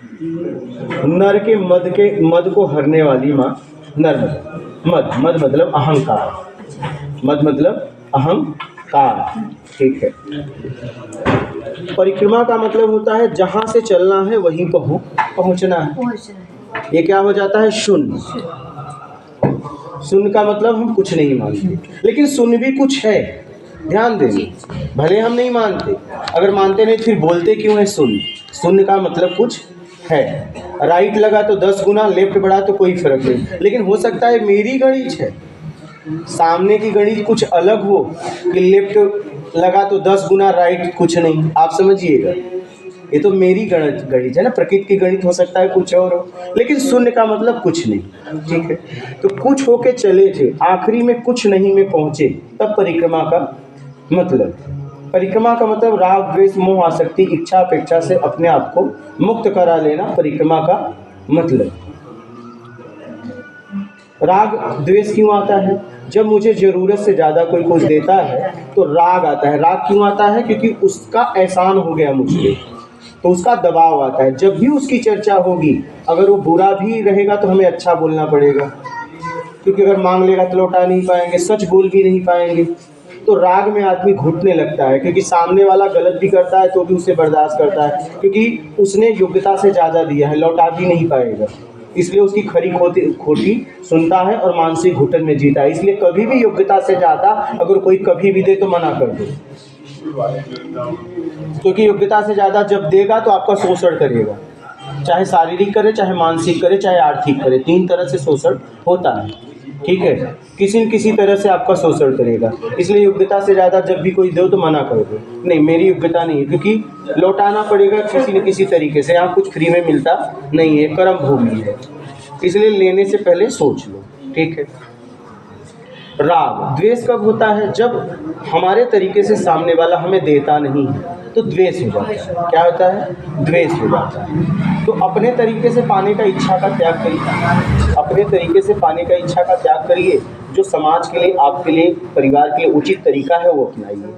नर के मद को हरने वाली माँ नर्मदा। मद मतलब अहंकार, मद मतलब अहंकार, ठीक है। परिक्रमा का मतलब होता है जहाँ से चलना है वहीं पहुँचना है। ये क्या हो जाता है? शून्य। शून्य का मतलब हम कुछ नहीं मानते, लेकिन शून्य भी कुछ है, ध्यान देना। भले हम नहीं मानते, अगर मानते नहीं फिर बोलते क्यों है शून्य? शून्य का मतलब कुछ है। राइट लगा तो 10 गुना, लेफ्ट बढ़ा तो कोई फर्क नहीं, लेकिन हो सकता है मेरी गणित है, सामने की गणित कुछ अलग हो कि लेफ्ट लगा तो 10 गुना, राइट कुछ नहीं। आप समझिएगा, ये तो मेरी गणित है ना, प्रकृति की गणित हो सकता है कुछ और हो, लेकिन शून्य का मतलब कुछ नहीं, ठीक है। तो कुछ होके चले थे, आखिरी में कुछ नहीं में पहुंचे, तब परिक्रमा का मतलब। परिक्रमा का मतलब राग द्वेष मोह आसक्ति इच्छा अपेक्षा से अपने आप को मुक्त करा लेना, परिक्रमा का मतलब। राग द्वेष क्यों आता है? जब मुझे जरूरत से ज्यादा कोई कुछ देता है तो राग आता है। राग क्यों आता है? क्योंकि उसका एहसान हो गया मुझे, तो उसका दबाव आता है। जब भी उसकी चर्चा होगी, अगर वो बुरा भी रहेगा तो हमें अच्छा बोलना पड़ेगा, क्योंकि अगर मांग लेगा तो लौटा नहीं पाएंगे, सच बोल भी नहीं पाएंगे। तो राग में आदमी घुटने लगता है, क्योंकि सामने वाला गलत भी करता है तो भी उसे बर्दाश्त करता है, क्योंकि उसने योग्यता से ज़्यादा दिया है, लौटा भी नहीं पाएगा, इसलिए उसकी खरी खोटी सुनता है और मानसिक घुटन में जीता है। इसलिए कभी भी योग्यता से ज़्यादा अगर कोई कभी भी दे तो मना कर दो, क्योंकि योग्यता से ज़्यादा जब देगा तो आपका शोषण करेगा, चाहे शारीरिक करे, चाहे मानसिक करे, चाहे आर्थिक करे, 3 तरह से शोषण होता है, ठीक है। किसी न किसी तरह से आपका शोषण करेगा, इसलिए योग्यता से ज़्यादा जब भी कोई दो तो मना कर दो, नहीं मेरी योग्यता नहीं है, क्योंकि लौटाना पड़ेगा किसी न किसी तरीके से, यहाँ कुछ फ्री में मिलता नहीं है, कर्म भूमि है, इसलिए लेने से पहले सोच लो, ठीक है। राग द्वेष कब होता है? जब हमारे तरीके से सामने वाला हमें देता नहीं है तो द्वेष हो जाता है। क्या होता है? द्वेष हो जाता है। तो अपने तरीके से पाने का इच्छा का त्याग करिए, अपने तरीके से पाने का इच्छा का त्याग करिए, जो समाज के लिए, आपके लिए, परिवार के लिए उचित तरीका है वो अपनाइए।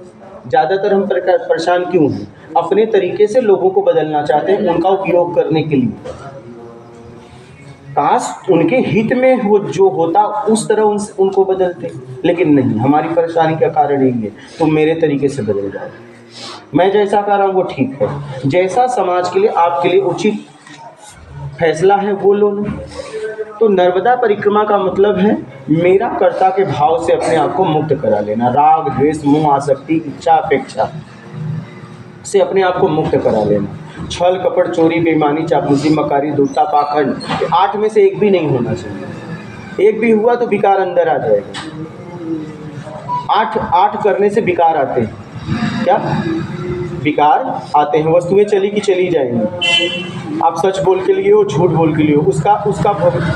ज़्यादातर हम परेशान क्यों हैं? अपने तरीके से लोगों को बदलना चाहते हैं, उनका उपयोग करने के लिए। काश उनके हित में वो जो होता उस तरह उनको बदलते, लेकिन नहीं, हमारी परेशानी का कारण यही है, तो मेरे तरीके से बदल जाओ, मैं जैसा कर रहा हूँ वो ठीक है, जैसा समाज के लिए आपके लिए उचित फैसला है वो लो ना। तो नर्मदा परिक्रमा का मतलब है मेरा कर्ता के भाव से अपने आप को मुक्त करा लेना, राग द्वेष मोह आसक्ति इच्छा अपेक्षा से अपने आप को मुक्त करा लेना। छल कपट चोरी बेईमानी चापलूसी मकारी दुष्टता पाखंड, 8 में से एक भी नहीं होना चाहिए। एक भी हुआ तो विकार अंदर आ जाएगा। 8 करने से विकार आते हैं। क्या विकार आते हैं? वस्तुएं चली की चली जाएंगी, आप सच बोल के लिए हो, झूठ बोल के लिए हो, उसका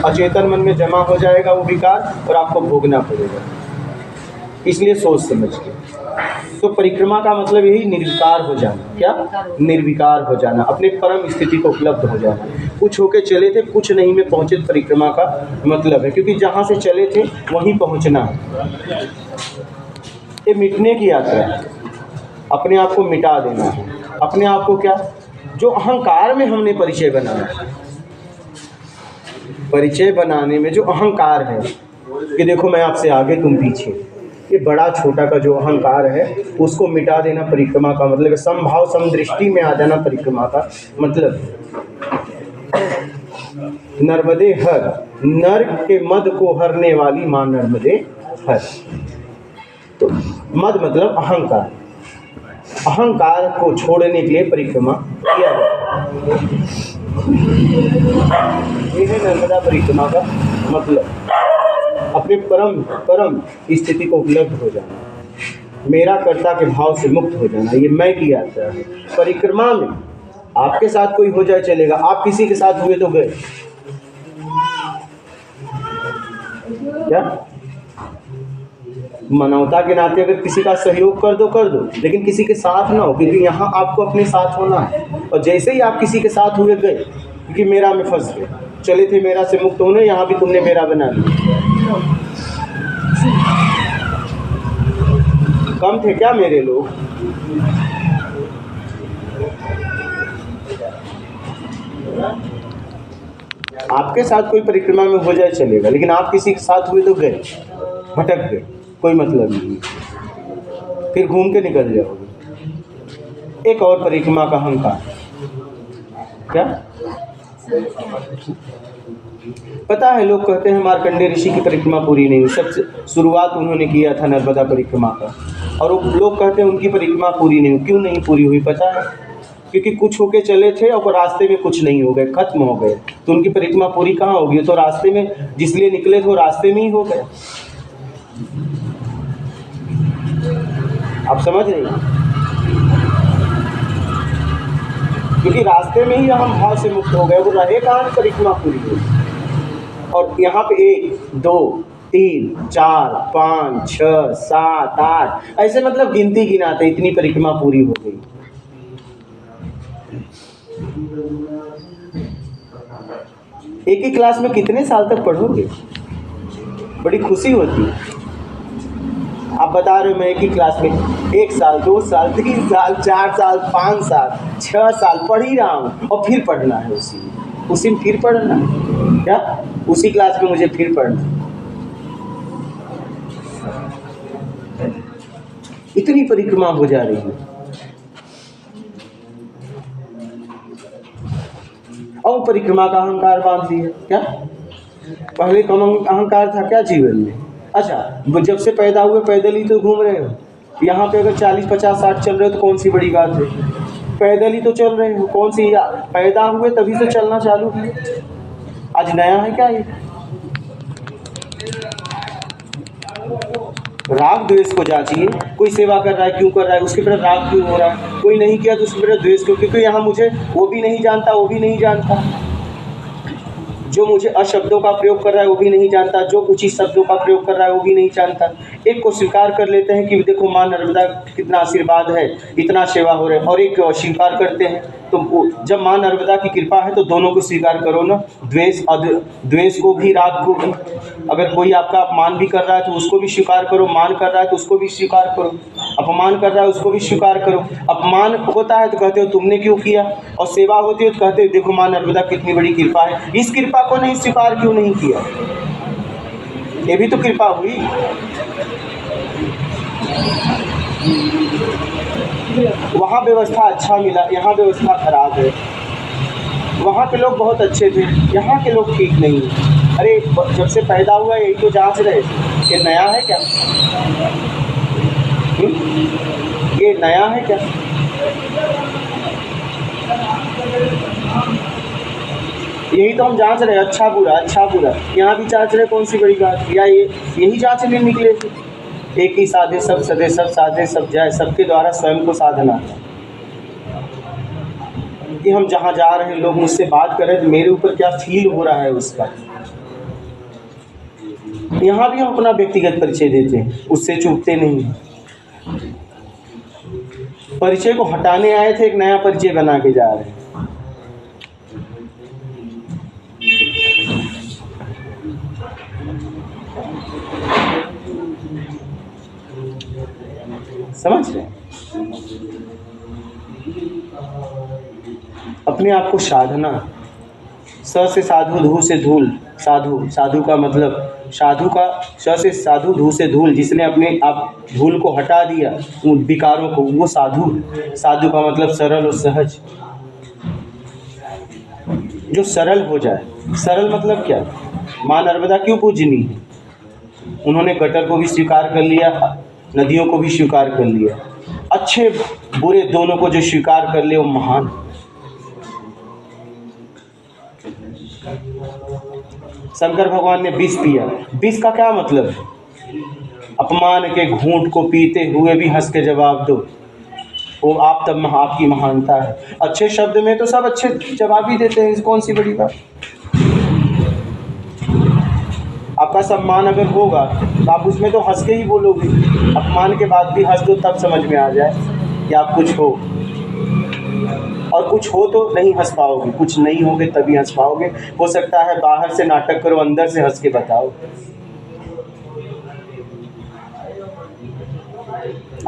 अचेतन मन में जमा हो जाएगा वो विकार, और आपको भोगना पड़ेगा। इसलिए सोच समझ के। तो परिक्रमा का मतलब यही निर्विकार हो जाना। क्या? निर्विकार हो जाना, अपने परम स्थिति को उपलब्ध हो जाना। कुछ होके चले थे, कुछ नहीं में पहुंचे, परिक्रमा का मतलब है, क्योंकि जहाँ से चले थे वहीं पहुंचना है। ये मिटने की यात्रा है, अपने आप को मिटा देना है। अपने आप को क्या? जो अहंकार में हमने परिचय बनाया, परिचय बनाने में जो अहंकार है कि देखो मैं आपसे आगे तुम पीछे, ये बड़ा छोटा का जो अहंकार है उसको मिटा देना परिक्रमा का मतलब है। समभाव समदृष्टि में आ जाना परिक्रमा का मतलब। नर्मदे हर, नर के मद को हरने वाली मां नर्मदे हर। तो मद मतलब अहंकार, अहंकार को छोड़ने के लिए परिक्रमा किया जाता है। ये है नर्मदा परिक्रमा का मतलब, अपने परम स्थिति को उपलब्ध हो जाना, मेरा कर्ता के भाव से मुक्त हो जाना, ये मैं की यात्रा है। परिक्रमा में आपके साथ कोई हो जाए चलेगा, आप किसी के साथ हुए तो गए, क्या मानवता के नाते अगर किसी का सहयोग कर दो, लेकिन किसी के साथ ना हो, क्योंकि यहाँ आपको अपने साथ होना है। और जैसे ही आप किसी के साथ हुए गए, क्योंकि मेरा में फंस गए, चले थे मेरा से मुक्त होने, यहाँ भी तुमने मेरा बना लिया। कम थे क्या मेरे लोग? आपके साथ कोई परिक्रमा में हो जाए चलेगा, लेकिन आप किसी के साथ हुए तो गए, भटक गए, कोई मतलब नहीं, फिर घूम के निकल जाओगे। एक और परिक्रमा का अहंकार, क्या पता है? लोग कहते हैं मार्कंडेय ऋषि की परिक्रमा पूरी नहीं हुई। सबसे शुरुआत उन्होंने किया था नर्मदा परिक्रमा का, और लोग कहते हैं उनकी परिक्रमा पूरी नहीं हुई। क्यों नहीं पूरी हुई पता है? क्योंकि कुछ होके चले थे और रास्ते में कुछ नहीं हो गए, खत्म हो गए, तो उनकी परिक्रमा पूरी कहाँ होगी? तो रास्ते में जिसलिए निकले थे वो रास्ते में ही हो गए। आप समझ रहे हैं? क्योंकि रास्ते में ही हम भाव से मुक्त हो गए, वो रहे कहाँ परिक्रमा पूरी हुई। और यहाँ पे 1 2 3 4 5 6 7 8 ऐसे मतलब गिनती गिनाते इतनी परिक्रमा पूरी हो गई। एक ही क्लास में कितने साल तक पढ़ोगे? बड़ी खुशी होती है। आप बता रहे हो मैं एक ही क्लास में 1 साल 2 साल 3 साल 4 साल 5 साल 6 साल पढ़ ही रहा हूँ, और फिर पढ़ना है उसी में फिर पढ़ना है क्या? उसी क्लास में मुझे फिर पढ़ना है। इतनी परिक्रमा हो जा रही है। और परिक्रमा का अहंकार बांध दिया। क्या पहले कम अहंकार था क्या जीवन में? अच्छा, जब से पैदा हुए पैदल ही तो घूम रहे हो। यहाँ पे अगर 40 50 60 चल रहे हो तो कौन सी बड़ी बात है? पैदल ही तो चल रहे हो। कौन सी पैदा हुए तभी तो चलना चालू है। आज नया है क्या ये? राग द्वेष को जांचिए। कोई सेवा कर रहा है, क्यों कर रहा है? उसके प्रति राग क्यों हो रहा है? कोई नहीं किया तो उसके प्रति द्वेष क्यों? क्योंकि यहाँ मुझे वो भी नहीं जानता, वो भी नहीं जानता। जो मुझे अशब्दों का प्रयोग कर रहा है वो भी नहीं जानता, जो उचित शब्दों का प्रयोग कर रहा है वो भी नहीं जानता। एक को स्वीकार कर लेते हैं कि देखो माँ नर्मदा कितना आशीर्वाद है, इतना सेवा हो रहा है, और एक को अस्वीकार करते हैं। तो जब माँ नर्मदा की कृपा है तो दोनों को स्वीकार करो ना, द्वेष को भी, राग को भी। अगर कोई आपका अपमान भी कर रहा है तो उसको भी स्वीकार करो, मान कर रहा है तो उसको भी स्वीकार करो, अपमान कर रहा है उसको भी स्वीकार करो। अपमान होता है तो कहते हो तुमने क्यों किया, और सेवा होती है तो कहते हो देखो माँ नर्मदा कितनी बड़ी कृपा है, इस कृपा को नहीं स्वीकार क्यों नहीं किया? ये भी तो कृपा हुई। वहाँ व्यवस्था अच्छा मिला, यहाँ व्यवस्था खराब है। वहाँ के लोग बहुत अच्छे थे, यहाँ के लोग ठीक नहीं है। अरे जब से पैदा हुआ यही तो जांच रहे थे, ये नया है क्या? ये नया है क्या? यही तो हम जांच रहे, अच्छा बुरा अच्छा बुरा। यहाँ भी जांच रहे, कौन सी बड़ी बात? या यही जांचने निकले थे। एक ही साधे सब सदे, सब साधे सब जाए, सबके द्वारा स्वयं को साधना। कि हम जहाँ जा रहे हैं, लोग मुझसे बात कर रहे हैं तो मेरे ऊपर क्या फील हो रहा है उसका। यहाँ भी हम अपना व्यक्तिगत परिचय देते हैं, उससे चूकते नहीं हैं। परिचय को हटाने आए थे, एक नया परिचय बना के जा रहे हैं। समझ रहे हैं? अपने आप को साधना। स से साधु, धू से धूल। साधु, साधु का मतलब साधु का स से साधु, धू से धूल। जिसने अपने आप धूल को हटा दिया, उन विकारों को, वो साधु। साधु का मतलब सरल और सहज, जो सरल हो जाए। सरल मतलब क्या? माँ नर्मदा क्यों पूजनी है? उन्होंने गटर को भी स्वीकार कर लिया, नदियों को भी स्वीकार कर लिया। अच्छे बुरे दोनों को जो स्वीकार कर ले वो महान। शंकर भगवान ने विष पिया। विष का क्या मतलब है? अपमान के घूंट को पीते हुए भी हंस के जवाब दो, वो आप तब आपकी महानता है। अच्छे शब्द में तो सब अच्छे जवाब ही देते हैं, कौन सी बड़ी बात? आपका सम्मान अगर होगा तो आप उसमें तो हंस के ही बोलोगे। अपमान के बाद भी हंस दो, तब समझ में आ जाए कि आप कुछ हो। और कुछ हो तो नहीं हंस पाओगे, कुछ नहीं होगे तभी हंस पाओगे। हो सकता है बाहर से नाटक करो, अंदर से हंस के बताओ।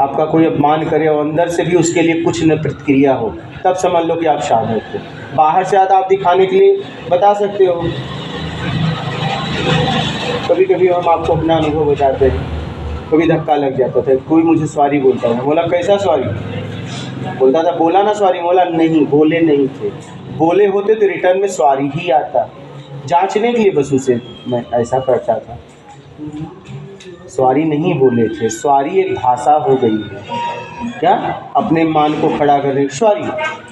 आपका कोई अपमान करे और अंदर से भी उसके लिए कुछ न प्रतिक्रिया हो, तब समझ लो कि आप साधक हो। बाहर से आता आप दिखाने के लिए बता सकते हो। कभी कभी हम आपको अपना अनुभव बताते हैं, कभी धक्का लग जाता था, कोई मुझे सॉरी बोलता था, बोला कैसा सॉरी, बोलता था बोला ना सॉरी, बोला नहीं, बोले नहीं थे, बोले होते तो रिटर्न में सॉरी ही आता, जांचने के लिए बस उसे मैं ऐसा करता था। सॉरी नहीं बोले थे, सॉरी एक भाषा हो गई है क्या, अपने मान को खड़ा करने की सॉरी,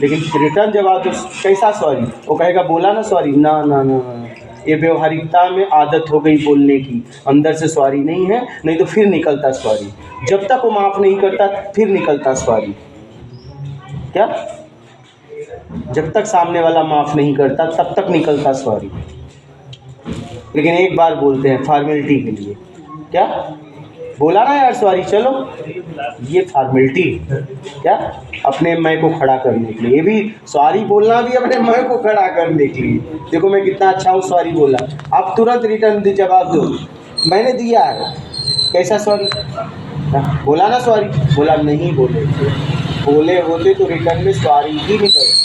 लेकिन रिटर्न जवाब तो कैसा सॉरी, वो कहेगा बोला ना सॉरी, ना ना ना ना, ये व्यवहारिकता में आदत हो गई बोलने की, अंदर से सॉरी नहीं है, नहीं तो फिर निकलता सॉरी, जब तक वो माफ़ नहीं करता फिर निकलता सॉरी, क्या, जब तक सामने वाला माफ़ नहीं करता तब तक निकलता सॉरी, लेकिन एक बार बोलते हैं फॉर्मेलिटी के लिए, क्या बोला ना यार सॉरी, चलो, ये फॉर्मेलिटी, क्या, अपने मैं को खड़ा करने के लिए, ये भी सॉरी बोलना भी अपने मैं को खड़ा करने के लिए, देखो मैं कितना अच्छा हूँ, सॉरी बोला, आप तुरंत रिटर्न जवाब दो, मैंने दिया है, कैसा सॉरी, बोला ना सॉरी, बोला नहीं बोले थे, बोले होते तो रिटर्न में सॉरी ही निकल